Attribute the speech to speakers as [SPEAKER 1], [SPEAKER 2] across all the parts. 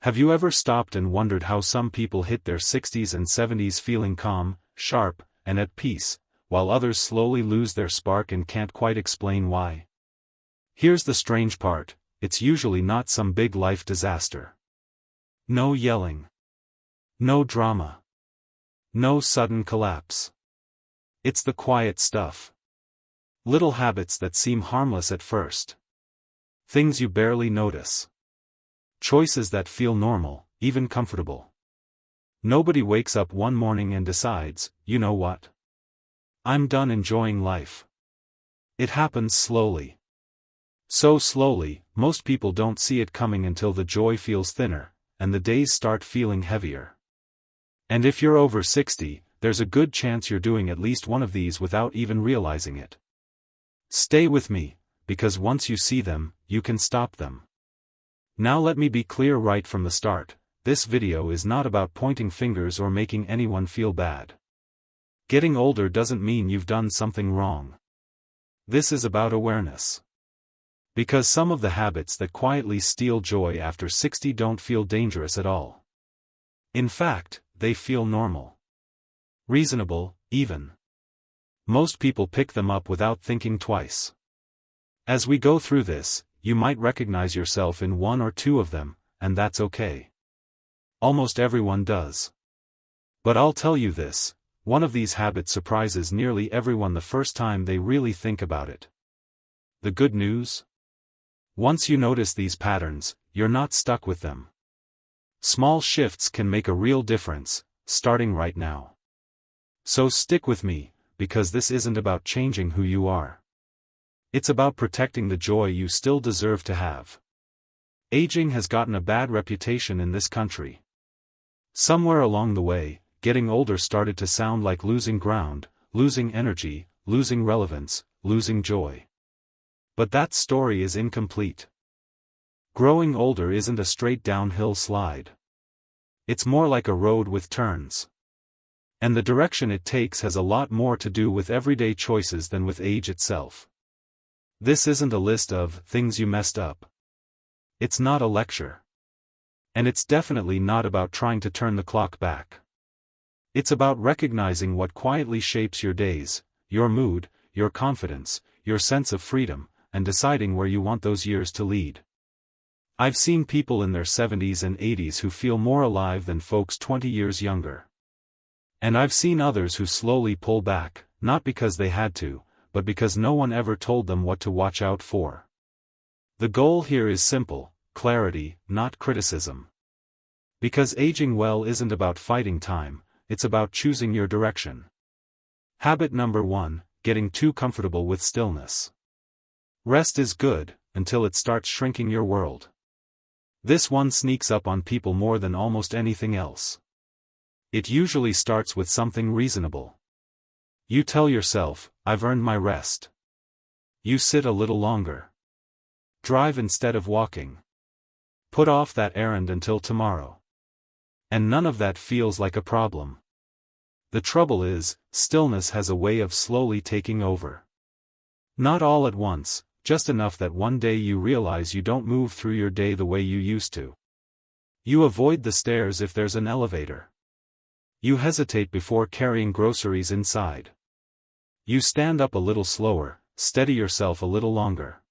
[SPEAKER 1] Have you ever stopped and wondered how some people hit their 60s and 70s feeling calm, sharp, and at peace, while others slowly lose their spark and can't quite explain why? Here's the strange part, it's usually not some big life disaster. No yelling. No drama. No sudden collapse. It's the quiet stuff. Little habits that seem harmless at first. Things you barely notice. Choices that feel normal, even comfortable. Nobody wakes up one morning and decides, you know what? I'm done enjoying life. It happens slowly. So slowly, most people don't see it coming until the joy feels thinner, and the days start feeling heavier. And if you're over 60, there's a good chance you're doing at least one of these without even realizing it. Stay with me, because once you see them, you can stop them. Now let me be clear right from the start, this video is not about pointing fingers or making anyone feel bad. Getting older doesn't mean you've done something wrong. This is about awareness. Because some of the habits that quietly steal joy after 60 don't feel dangerous at all. In fact, they feel normal. Reasonable, even. Most people pick them up without thinking twice. As we go through this, you might recognize yourself in one or two of them, and that's okay. Almost everyone does. But I'll tell you this, one of these habits surprises nearly everyone the first time they really think about it. The good news? Once you notice these patterns, you're not stuck with them. Small shifts can make a real difference, starting right now. So stick with me, because this isn't about changing who you are. It's about protecting the joy you still deserve to have. Aging has gotten a bad reputation in this country. Somewhere along the way, getting older started to sound like losing ground, losing energy, losing relevance, losing joy. But that story is incomplete. Growing older isn't a straight downhill slide. It's more like a road with turns. And the direction it takes has a lot more to do with everyday choices than with age itself. This isn't a list of things you messed up. It's not a lecture. And it's definitely not about trying to turn the clock back. It's about recognizing what quietly shapes your days, your mood, your confidence, your sense of freedom, and deciding where you want those years to lead. I've seen people in their 70s and 80s who feel more alive than folks 20 years younger. And I've seen others who slowly pull back, not because they had to, but because no one ever told them what to watch out for. The goal here is simple, clarity, not criticism. Because aging well isn't about fighting time, it's about choosing your direction. Habit number 1, getting too comfortable with stillness. Rest is good, until it starts shrinking your world. This one sneaks up on people more than almost anything else. It usually starts with something reasonable. You tell yourself, I've earned my rest. You sit a little longer. Drive instead of walking. Put off that errand until tomorrow. And none of that feels like a problem. The trouble is, stillness has a way of slowly taking over. Not all at once, just enough that one day you realize you don't move through your day the way you used to. You avoid the stairs if there's an elevator. You hesitate before carrying groceries inside. You stand up a little slower, steady yourself a little longer.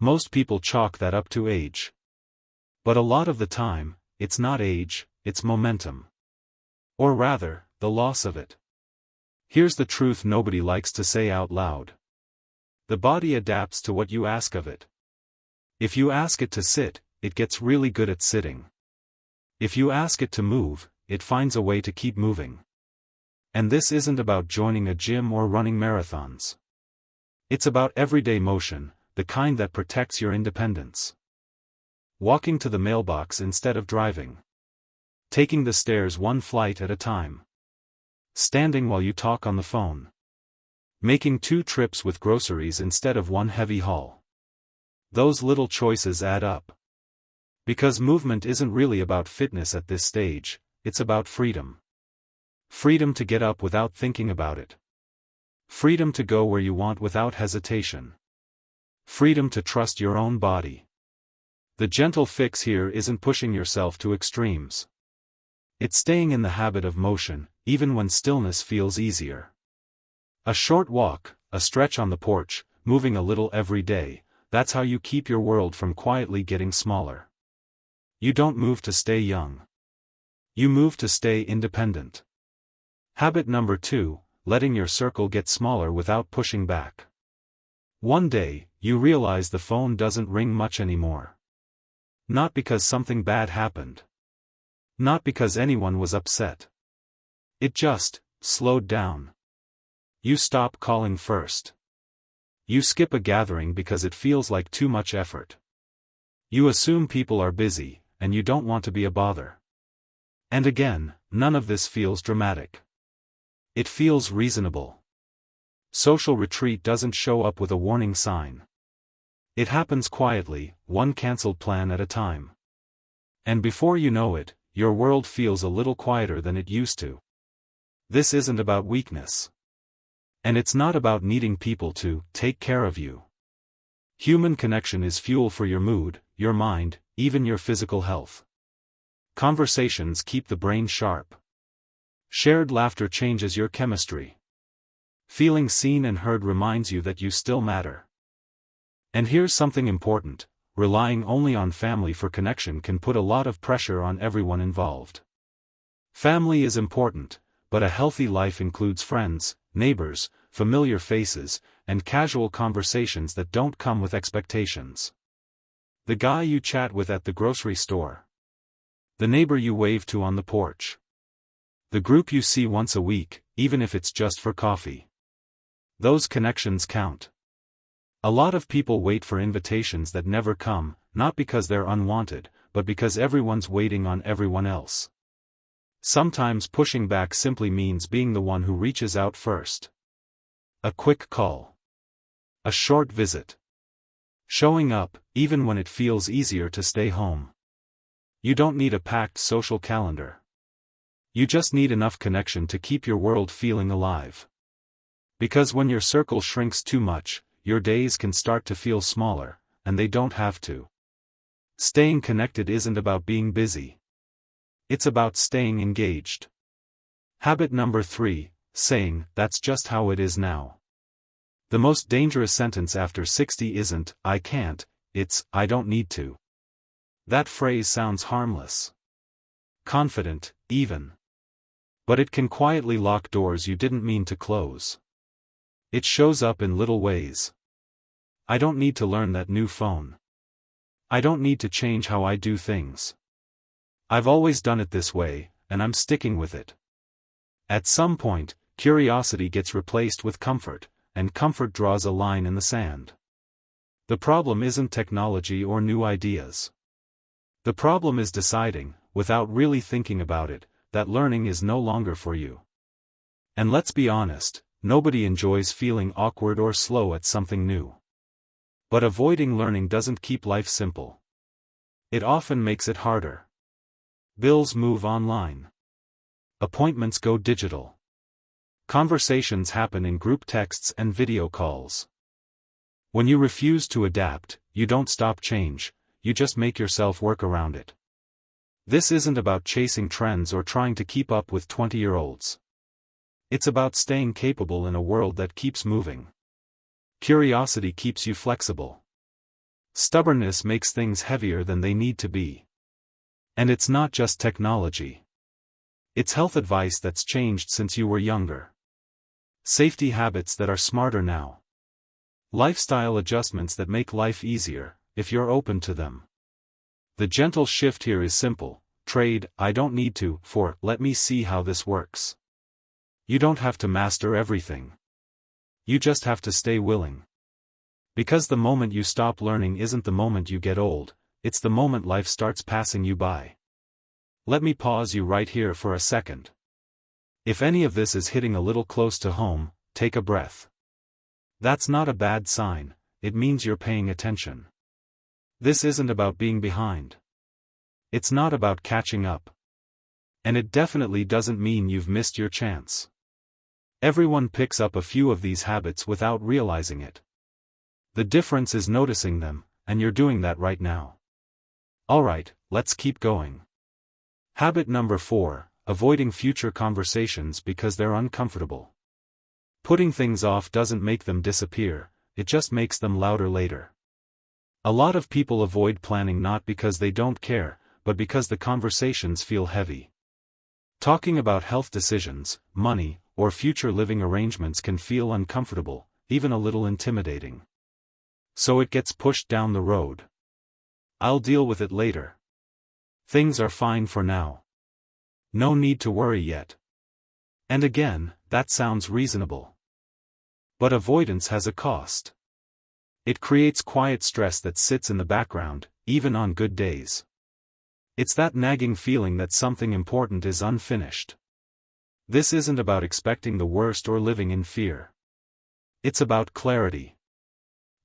[SPEAKER 1] Most people chalk that up to age. But a lot of the time, it's not age, it's momentum. Or rather, the loss of it. Here's the truth nobody likes to say out loud. The body adapts to what you ask of it. If you ask it to sit, it gets really good at sitting. If you ask it to move, it finds a way to keep moving. And this isn't about joining a gym or running marathons. It's about everyday motion, the kind that protects your independence. Walking to the mailbox instead of driving. Taking the stairs one flight at a time. Standing while you talk on the phone. Making 2 trips with groceries instead of one heavy haul. Those little choices add up. Because movement isn't really about fitness at this stage, it's about freedom. Freedom to get up without thinking about it. Freedom to go where you want without hesitation. Freedom to trust your own body. The gentle fix here isn't pushing yourself to extremes. It's staying in the habit of motion, even when stillness feels easier. A short walk, a stretch on the porch, moving a little every day, that's how you keep your world from quietly getting smaller. You don't move to stay young. You move to stay independent. Habit number 2, letting your circle get smaller without pushing back. One day, you realize the phone doesn't ring much anymore. Not because something bad happened. Not because anyone was upset. It just slowed down. You stop calling first. You skip a gathering because it feels like too much effort. You assume people are busy, and you don't want to be a bother. And again, none of this feels dramatic. It feels reasonable. Social retreat doesn't show up with a warning sign. It happens quietly, one cancelled plan at a time. And before you know it, your world feels a little quieter than it used to. This isn't about weakness. And it's not about needing people to take care of you. Human connection is fuel for your mood, your mind, even your physical health. Conversations keep the brain sharp. Shared laughter changes your chemistry. Feeling seen and heard reminds you that you still matter. And here's something important: relying only on family for connection can put a lot of pressure on everyone involved. Family is important, but a healthy life includes friends, neighbors, familiar faces, and casual conversations that don't come with expectations. The guy you chat with at the grocery store. The neighbor you wave to on the porch. The group you see once a week, even if it's just for coffee. Those connections count. A lot of people wait for invitations that never come, not because they're unwanted, but because everyone's waiting on everyone else. Sometimes pushing back simply means being the one who reaches out first. A quick call. A short visit. Showing up, even when it feels easier to stay home. You don't need a packed social calendar. You just need enough connection to keep your world feeling alive. Because when your circle shrinks too much, your days can start to feel smaller, and they don't have to. Staying connected isn't about being busy. It's about staying engaged. Habit number 3, saying, "That's just how it is now." The most dangerous sentence after 60 isn't, "I can't," it's, "I don't need to." That phrase sounds harmless. Confident, even. But it can quietly lock doors you didn't mean to close. It shows up in little ways. I don't need to learn that new phone. I don't need to change how I do things. I've always done it this way, and I'm sticking with it. At some point, curiosity gets replaced with comfort, and comfort draws a line in the sand. The problem isn't technology or new ideas. The problem is deciding, without really thinking about it, that learning is no longer for you. And let's be honest, nobody enjoys feeling awkward or slow at something new. But avoiding learning doesn't keep life simple. It often makes it harder. Bills move online. Appointments go digital. Conversations happen in group texts and video calls. When you refuse to adapt, you don't stop change, you just make yourself work around it. This isn't about chasing trends or trying to keep up with 20-year-olds. It's about staying capable in a world that keeps moving. Curiosity keeps you flexible. Stubbornness makes things heavier than they need to be. And it's not just technology. It's health advice that's changed since you were younger. Safety habits that are smarter now. Lifestyle adjustments that make life easier, if you're open to them. The gentle shift here is simple: trade "I don't need to" for "let me see how this works." You don't have to master everything. You just have to stay willing. Because the moment you stop learning isn't the moment you get old, it's the moment life starts passing you by. Let me pause you right here for a second. If any of this is hitting a little close to home, take a breath. That's not a bad sign, it means you're paying attention. This isn't about being behind. It's not about catching up. And it definitely doesn't mean you've missed your chance. Everyone picks up a few of these habits without realizing it. The difference is noticing them, and you're doing that right now. Alright, let's keep going. Habit number 4, avoiding future conversations because they're uncomfortable. Putting things off doesn't make them disappear, it just makes them louder later. A lot of people avoid planning not because they don't care, but because the conversations feel heavy. Talking about health decisions, money, or future living arrangements can feel uncomfortable, even a little intimidating. So it gets pushed down the road. I'll deal with it later. Things are fine for now. No need to worry yet. And again, that sounds reasonable. But avoidance has a cost. It creates quiet stress that sits in the background, even on good days. It's that nagging feeling that something important is unfinished. This isn't about expecting the worst or living in fear. It's about clarity.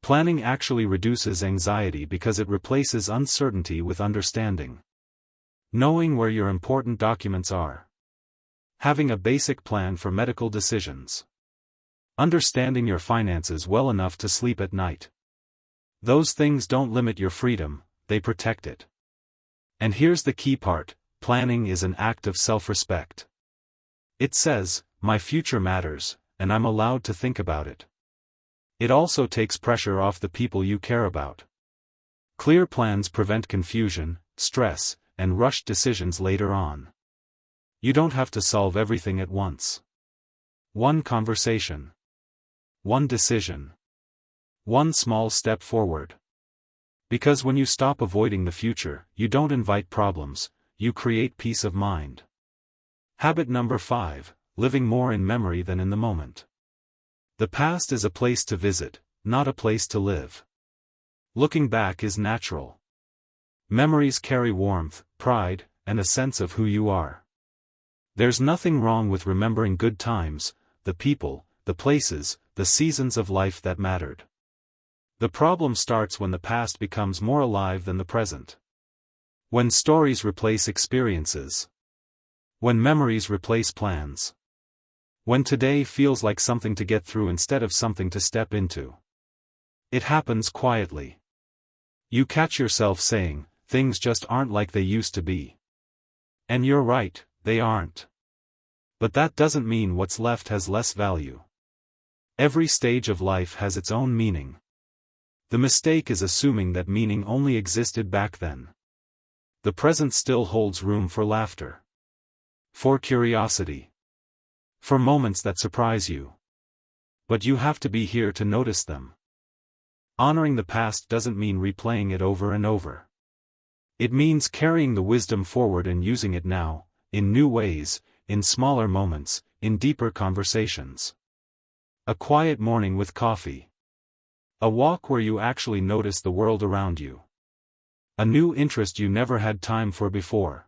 [SPEAKER 1] Planning actually reduces anxiety because it replaces uncertainty with understanding. Knowing where your important documents are. Having a basic plan for medical decisions. Understanding your finances well enough to sleep at night. Those things don't limit your freedom, they protect it. And here's the key part, planning is an act of self-respect. It says, my future matters, and I'm allowed to think about it. It also takes pressure off the people you care about. Clear plans prevent confusion, stress, and rushed decisions later on. You don't have to solve everything at once. One conversation. One decision. One small step forward. Because when you stop avoiding the future, you don't invite problems, you create peace of mind. Habit number 5, living more in memory than in the moment. The past is a place to visit, not a place to live. Looking back is natural. Memories carry warmth, pride, and a sense of who you are. There's nothing wrong with remembering good times, the people, the places, the seasons of life that mattered. The problem starts when the past becomes more alive than the present. When stories replace experiences. When memories replace plans. When today feels like something to get through instead of something to step into. It happens quietly. You catch yourself saying, things just aren't like they used to be. And you're right, they aren't. But that doesn't mean what's left has less value. Every stage of life has its own meaning. The mistake is assuming that meaning only existed back then. The present still holds room for laughter. For curiosity. For moments that surprise you. But you have to be here to notice them. Honoring the past doesn't mean replaying it over and over. It means carrying the wisdom forward and using it now, in new ways, in smaller moments, in deeper conversations. A quiet morning with coffee. A walk where you actually notice the world around you. A new interest you never had time for before.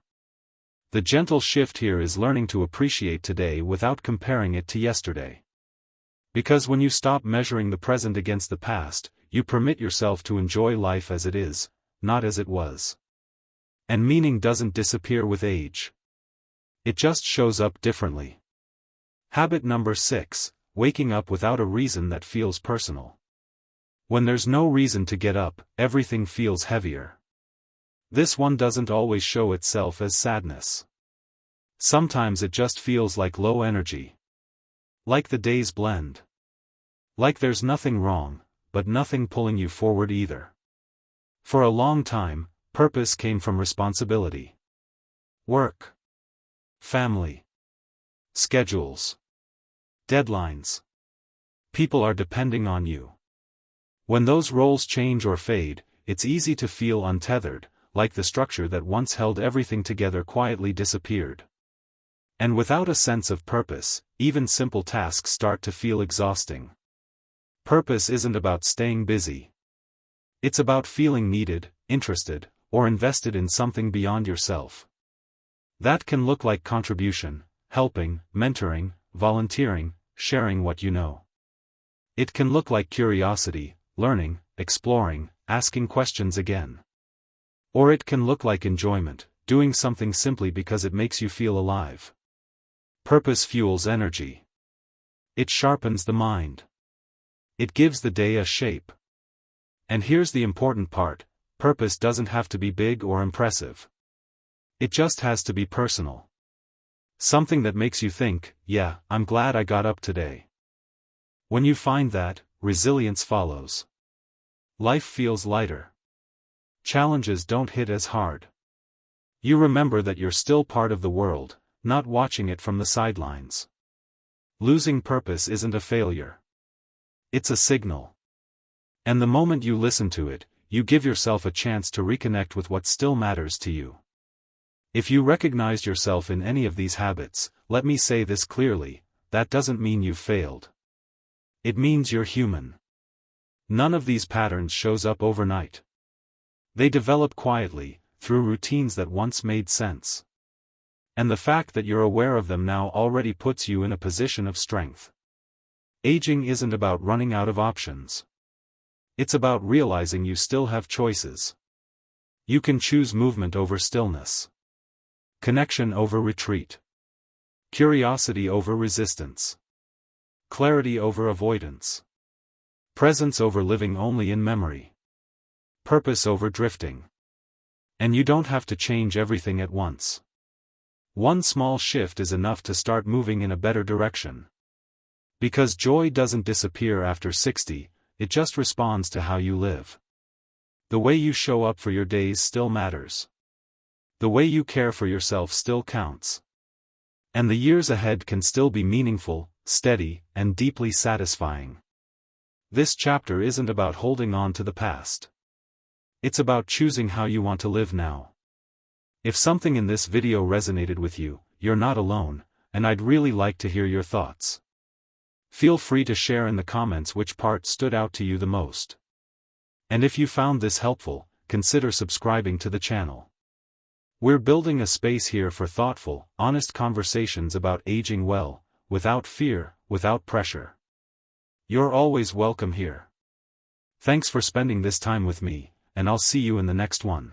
[SPEAKER 1] The gentle shift here is learning to appreciate today without comparing it to yesterday. Because when you stop measuring the present against the past, you permit yourself to enjoy life as it is, not as it was. And meaning doesn't disappear with age. It just shows up differently. Habit number 6, waking up without a reason that feels personal. When there's no reason to get up, everything feels heavier. This one doesn't always show itself as sadness. Sometimes it just feels like low energy. Like the days blend. Like there's nothing wrong, but nothing pulling you forward either. For a long time, purpose came from responsibility. Work. Family. Schedules. Deadlines. People are depending on you. When those roles change or fade, it's easy to feel untethered, like the structure that once held everything together quietly disappeared. And without a sense of purpose, even simple tasks start to feel exhausting. Purpose isn't about staying busy. It's about feeling needed, interested, or invested in something beyond yourself. That can look like contribution, helping, mentoring, volunteering, sharing what you know. It can look like curiosity, learning, exploring, asking questions again. Or it can look like enjoyment, doing something simply because it makes you feel alive. Purpose fuels energy. It sharpens the mind. It gives the day a shape. And here's the important part, purpose doesn't have to be big or impressive. It just has to be personal. Something that makes you think, yeah, I'm glad I got up today. When you find that, resilience follows. Life feels lighter. Challenges don't hit as hard. You remember that you're still part of the world, not watching it from the sidelines. Losing purpose isn't a failure. It's a signal. And the moment you listen to it, you give yourself a chance to reconnect with what still matters to you. If you recognized yourself in any of these habits, let me say this clearly, that doesn't mean you've failed. It means you're human. None of these patterns shows up overnight. They develop quietly, through routines that once made sense. And the fact that you're aware of them now already puts you in a position of strength. Aging isn't about running out of options. It's about realizing you still have choices. You can choose movement over stillness. Connection over retreat. Curiosity over resistance. Clarity over avoidance. Presence over living only in memory. Purpose over drifting. And you don't have to change everything at once. One small shift is enough to start moving in a better direction. Because joy doesn't disappear after 60, it just responds to how you live. The way you show up for your days still matters. The way you care for yourself still counts. And the years ahead can still be meaningful, steady, and deeply satisfying. This chapter isn't about holding on to the past. It's about choosing how you want to live now. If something in this video resonated with you, you're not alone, and I'd really like to hear your thoughts. Feel free to share in the comments which part stood out to you the most. And if you found this helpful, consider subscribing to the channel. We're building a space here for thoughtful, honest conversations about aging well, without fear, without pressure. You're always welcome here. Thanks for spending this time with me, and I'll see you in the next one.